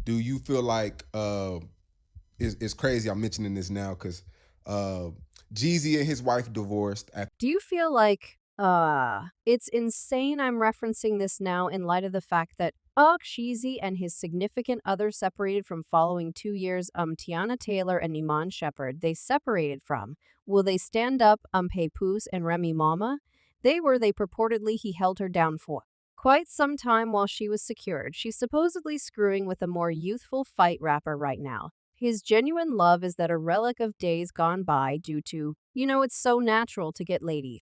Do you feel like it's crazy I'm mentioning this now because uh Jeezy and his wife divorced after. Do you feel like, it's insane I'm referencing this now in light of the fact that Sheezy and his significant other separated from following 2 years, Tiana Taylor and Iman Shepherd, they separated from. Will they stand up, Papoose and Remy Mama? They purportedly he held her down for quite some time while she was secured. She's supposedly screwing with a more youthful fight rapper right now. His genuine love is that a relic of days gone by due to, it's so natural to get lady.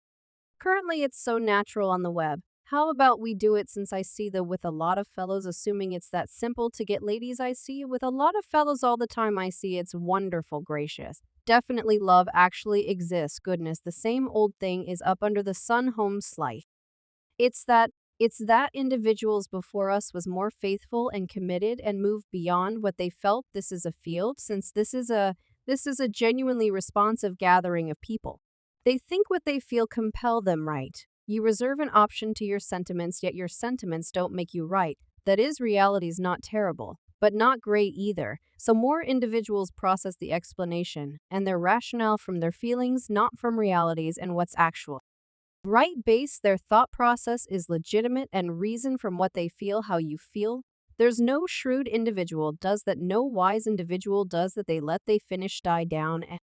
Currently, it's so natural on the web. How about we do it since I see that with a lot of fellows assuming it's that simple to get ladies I see with a lot of fellows all the time I see it's wonderful gracious. Definitely love actually exists. Goodness, the same old thing is up under the sun home slice. It's that it's that individuals before us was more faithful and committed and moved beyond what they felt. This is a field since this is a genuinely responsive gathering of people. They think what they feel compel them right. You reserve an option to your sentiments, yet your sentiments don't make you right. That is reality's not terrible, but not great either. So more individuals process the explanation and their rationale from their feelings, not from realities and what's actual. Right base, their thought process is legitimate and reason from what they feel, how you feel. There's no shrewd individual does that, no wise individual does that. They let they finish die down and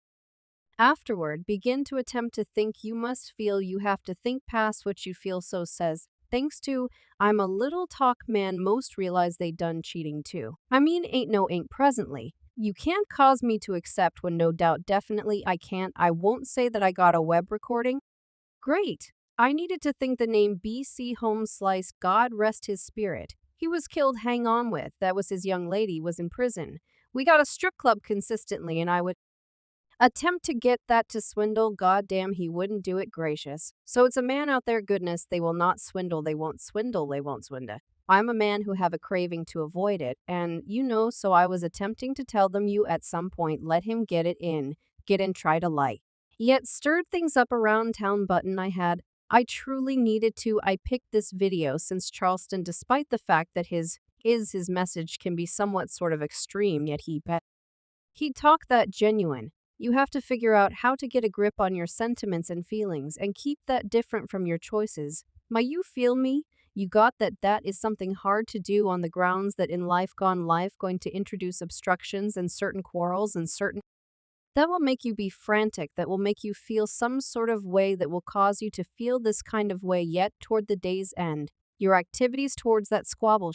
afterward begin to attempt to think you must feel you have to think past what you feel so says. Thanks to I'm a little talk man most realize they done cheating too. I mean ain't no ain't presently. You can't cause me to accept when no doubt definitely I can't. I won't say that I got a web recording. Great. I needed to think the name B.C. Holmes Slice, God rest his spirit. He was killed hang on with, that was his young lady, was in prison. We got a strip club consistently and I would attempt to get that to swindle, goddamn he wouldn't do it gracious. So it's a man out there, goodness, they will not swindle, they won't swindle, they won't swindle. I'm a man who have a craving to avoid it, and so I was attempting to tell them you at some point let him get in, try to lie. Yet stirred things up around town button I truly needed to. I picked this video since Charleston, despite the fact that his message can be somewhat sort of extreme, yet he talked that genuine. You have to figure out how to get a grip on your sentiments and feelings and keep that different from your choices. My you feel me? You got that is something hard to do on the grounds that in life gone life going to introduce obstructions and certain quarrels and certain that will make you be frantic, that will make you feel some sort of way that will cause you to feel this kind of way yet toward the day's end. Your activities towards that squabble.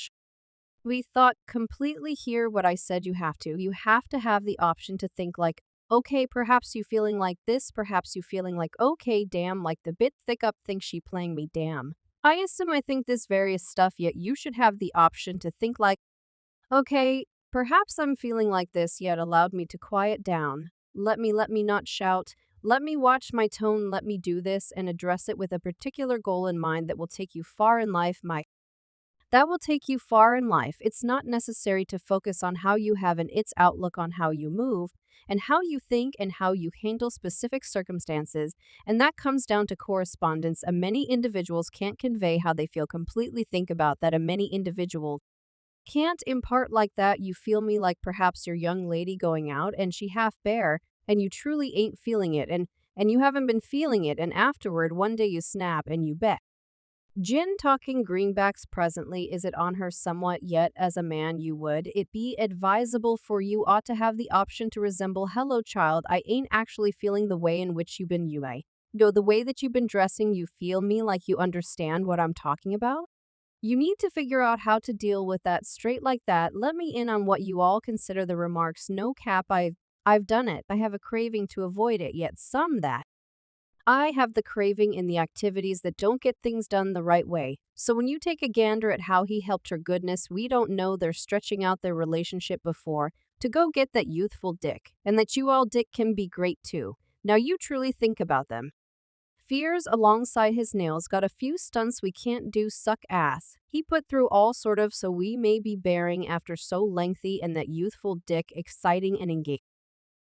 We thought completely hear what I said you have to. You have to have the option to think like, okay, perhaps you feeling like this, perhaps you feeling like, okay, damn, like the bit thick up thinks she playing me, damn. I assume I think this various stuff, yet you should have the option to think like, okay, perhaps I'm feeling like this, yet allowed me to quiet down. Let me not shout. Let me watch my tone. Let me do this and address it with a particular goal in mind that will take you far in life. That will take you far in life. It's not necessary to focus on how you have an its outlook on how you move and how you think and how you handle specific circumstances, and that comes down to correspondence. A many individuals can't convey how they feel completely think about that. A many individuals can't impart like that. You feel me like perhaps your young lady going out and she half bare and you truly ain't feeling it and you haven't been feeling it and afterward one day you snap and you bet. Jin talking greenbacks presently is it on her somewhat yet as a man you would it be advisable for you ought to have the option to resemble hello child I ain't actually feeling the way in which you've been you I no the way that you've been dressing you feel me like you understand what I'm talking about. You need to figure out how to deal with that straight like that. Let me in on what you all consider the remarks. No cap, I've done it. I have a craving to avoid it, yet some that I have the craving in the activities that don't get things done the right way. So when you take a gander at how he helped her goodness, we don't know they're stretching out their relationship before to go get that youthful dick, and that you all dick can be great too. Now you truly think about them. Fears alongside his nails got a few stunts we can't do suck ass. He put through all sort of so we may be bearing after so lengthy and that youthful dick exciting and engaging.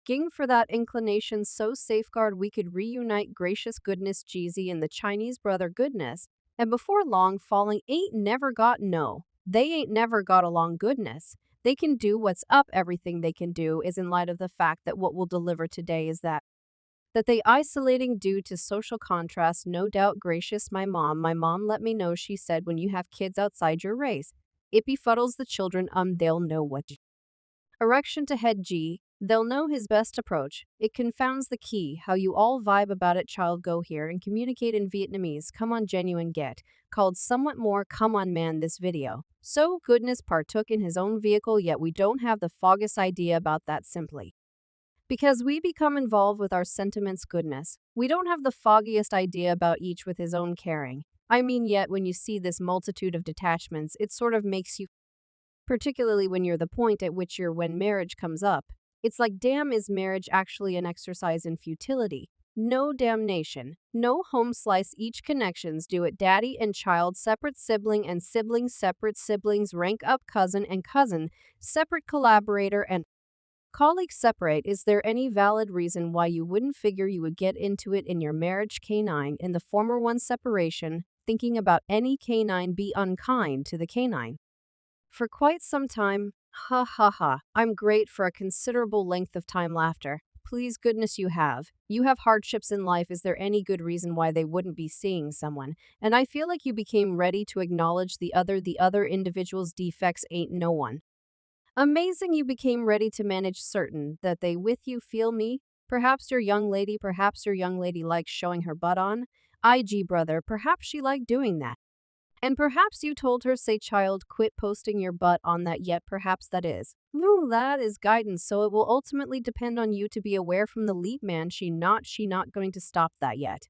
Ging for that inclination so safeguard we could reunite gracious goodness Jeezy and the Chinese brother goodness, and before long falling ain't never got no. They ain't never got along goodness. They can do what's up. Everything they can do is in light of the fact that what will deliver today is that they isolating due to social contrast. No doubt gracious my mom let me know. She said when you have kids outside your race, it befuddles the children. They'll know what erection to head G. They'll know his best approach. It confounds the key. How you all vibe about it, child. Go here and communicate in Vietnamese. Come on, genuine get. Called somewhat more. Come on, man, this video. So, goodness partook in his own vehicle, yet we don't have the foggiest idea about that simply. Because we become involved with our sentiments, goodness. We don't have the foggiest idea about each with his own caring. I mean, yet when you see this multitude of detachments, it sort of makes you, particularly when you're the point at which you're when marriage comes up. It's like, damn, is marriage actually an exercise in futility? No damnation. No home slice. Each connections do it. Daddy and child, separate sibling and siblings, separate siblings, rank up cousin and cousin, separate collaborator and colleagues separate. Is there any valid reason why you wouldn't figure you would get into it in your marriage? Canine, in the former one separation, thinking about any canine, be unkind to the canine. For quite some time, ha ha ha, I'm great for a considerable length of time. Laughter. Please goodness you have. You have hardships in life. Is there any good reason why they wouldn't be seeing someone? And I feel like you became ready to acknowledge the other individual's defects. Ain't no one. Amazing you became ready to manage certain that they with you. Feel me? Perhaps your young lady likes showing her butt on. IG brother, perhaps she liked doing that. And perhaps you told her, say child, quit posting your butt on that, yet perhaps that is. Ooh, that is guidance, so it will ultimately depend on you to be aware from the leap man. She not going to stop that yet.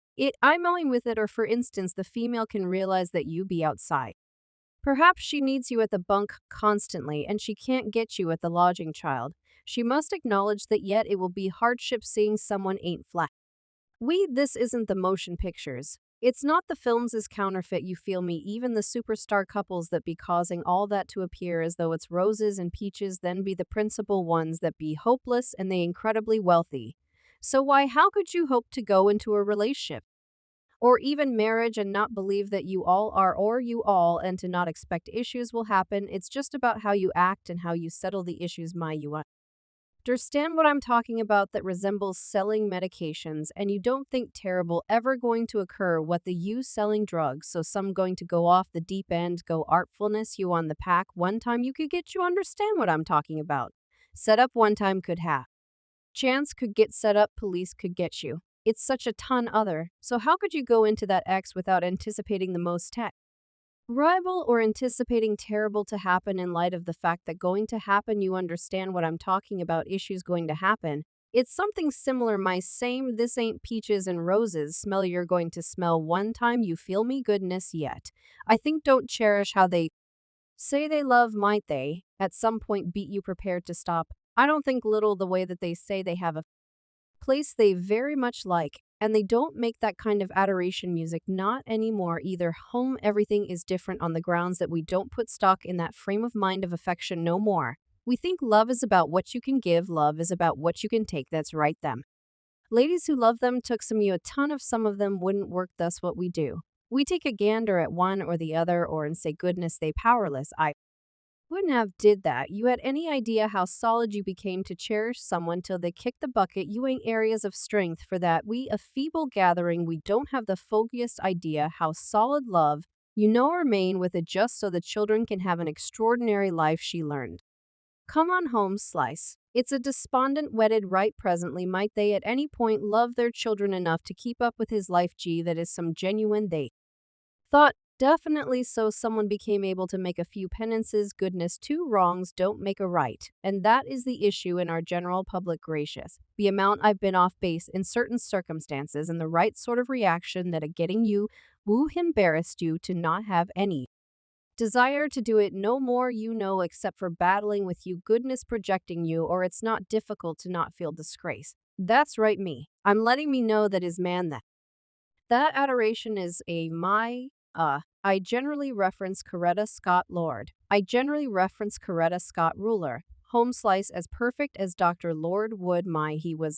I'm going with it, or for instance, the female can realize that you be outside. Perhaps she needs you at the bunk constantly and she can't get you at the lodging, child. She must acknowledge that, yet it will be hardship seeing someone ain't flat. This isn't the motion pictures. It's not the films is counterfeit, you feel me? Even the superstar couples that be causing all that to appear as though it's roses and peaches then be the principal ones that be hopeless and they incredibly wealthy. So why, how could you hope to go into a relationship? Or even marriage and not believe that you all are or you all and to not expect issues will happen? It's just about how you act and how you settle the issues. You understand what I'm talking about? That resembles selling medications and you don't think terrible ever going to occur. What the you selling drugs, so some going to go off the deep end, go artfulness you on the pack one time you could get. You understand what I'm talking about? Set up one time could have. Chance could get set up, police could get you. It's such a ton other. So how could you go into that X without anticipating the most terrible or anticipating terrible to happen in light of the fact that going to happen? You understand what I'm talking about? Issues going to happen. It's something similar. My same, this ain't peaches and roses smell you're going to smell one time, you feel me? Goodness, yet. I think don't cherish how they say they love. Might they at some point beat you prepared to stop? I don't think little the way that they say they have a place they very much like, and they don't make that kind of adoration music, not anymore either. Home, everything is different on the grounds that we don't put stock in that frame of mind of affection no more. We think love is about what you can give, love is about what you can take. That's right, them. Ladies who love them took some you a ton of, some of them wouldn't work. Thus what we do, we take a gander at one or the other or and say goodness they powerless. I wouldn't have did that. You had any idea how solid you became to cherish someone till they kick the bucket? You ain't areas of strength for that. We a feeble gathering, we don't have the foggiest idea how solid love you know remain with it just so the children can have an extraordinary life. She learned. Come on home slice. It's a despondent wedded right presently. Might they at any point love their children enough to keep up with his life? Gee, that is some genuine they thought. Definitely so. Someone became able to make a few penances. Goodness, two wrongs don't make a right. And that is the issue in our general public. Gracious. The amount I've been off base in certain circumstances and the right sort of reaction that a getting you woo embarrassed you to not have any desire to do it no more, you know, except for battling with you. Goodness projecting you, or it's not difficult to not feel disgrace. That's right, me. I'm letting me know that is man that adoration is a I generally reference Coretta Scott Lord. I generally reference Coretta Scott Ruler. Home slice as perfect as Dr. Lord would. He was